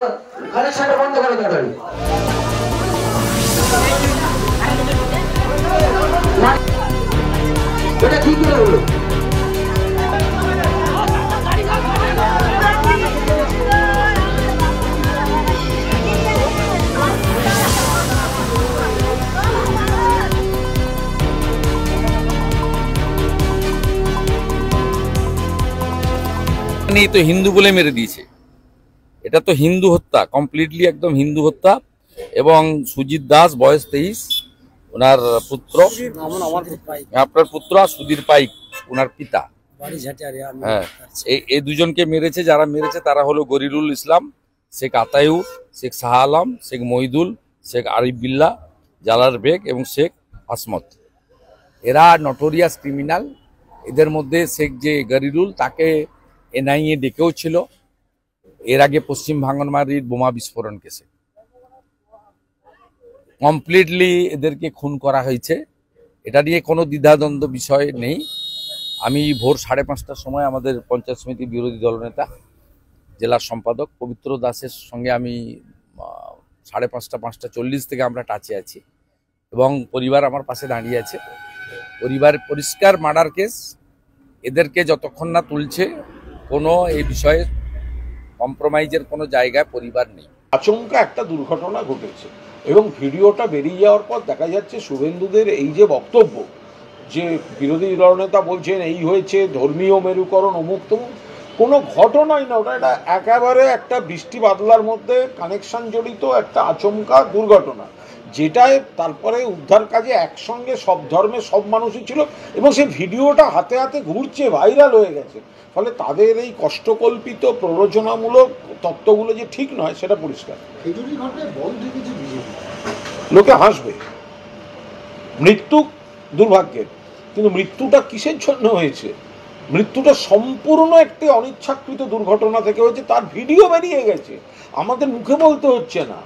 কানেকশনটা বন্ধ করে দেবেন। এটা কি করে হলো? তো হিন্দু বলে মেরে দিয়েছে। এটা তো হিন্দু হত্যা, কমপ্লিটলি একদম হিন্দু হত্যা। এবং সুজিত দাস বয়স 23, ওনার পুত্র, আপনার পুত্র সুধীর পাইক ওনার পিতা। হ্যাঁ, এই দুজনকে মেরেছে। যারা মেরেছে তারা হলো গরিরুল ইসলাম, শেখ আতায়ুর, শেখ শাহ আলম, শেখ মহিদুল, শেখ আরিফ বিল্লাহ, জালাল বেগ এবং শেখ আসমত। এরা নটোরিয়াস ক্রিমিনাল। এদের মধ্যে শেখ যে গরিরুল, তাকে এনআইএ ডেকেও ছিল এর আগে পশ্চিম ভাঙনমারির বোমা বিস্ফোরণ কেসে। কমপ্লিটলি এদেরকে খুন করা হয়েছে। এটা নিয়ে কোনো দ্বিধাদ্বন্দ্ব বিষয় নেই। আমি ভোর 5:30টার সময় আমাদের পঞ্চায়েত সমিতি বিরোধী দলনেতা জেলার সম্পাদক পবিত্র দাসের সঙ্গে আমি 5:30, 5:40 থেকে আমরা টাচে আছি এবং পরিবার আমার পাশে দাঁড়িয়ে আছে। পরিবার পরিষ্কার মার্ডার কেস। এদেরকে যতক্ষণ না তুলছে কোনো এই বিষয়ে কম্প্রোমাইজের কোনো জায়গায় পরিবার নেই। আচমকা একটা দুর্ঘটনা ঘটেছে এবং ভিডিওটা বেরিয়ে যাওয়ার পর দেখা যাচ্ছে শুভেন্দুদের এই যে বক্তব্য, যে বিরোধী দলনেতা বলছেন এই হয়েছে ধর্মীয় মেরুকরণ অমুক তমুক, কোনো ঘটনাই না, ওটা একেবারে একটা বৃষ্টি বাদলার মধ্যে কানেকশন জড়িত একটা আচমকা দুর্ঘটনা, যেটায় তারপরে উদ্ধার কাজে একসঙ্গে সব ধর্মের সব মানুষই ছিল এবং সেই ভিডিওটা হাতে হাতে ঘুরছে, ভাইরাল হয়ে গেছে। ফলে তাদের এই কষ্টকল্পিত প্ররোচনামূলক তত্ত্বগুলো যে ঠিক নয় সেটা পরিষ্কার। লোকে হাসবে, মৃত্যু দুর্ভাগ্যের, কিন্তু মৃত্যুটা কিসের জন্য হয়েছে? মৃত্যুটা সম্পূর্ণ একটি অনিচ্ছাকৃত দুর্ঘটনা থেকে হয়েছে। তার ভিডিও বেরিয়ে গেছে, আমাদের মুখে বলতে হচ্ছে না।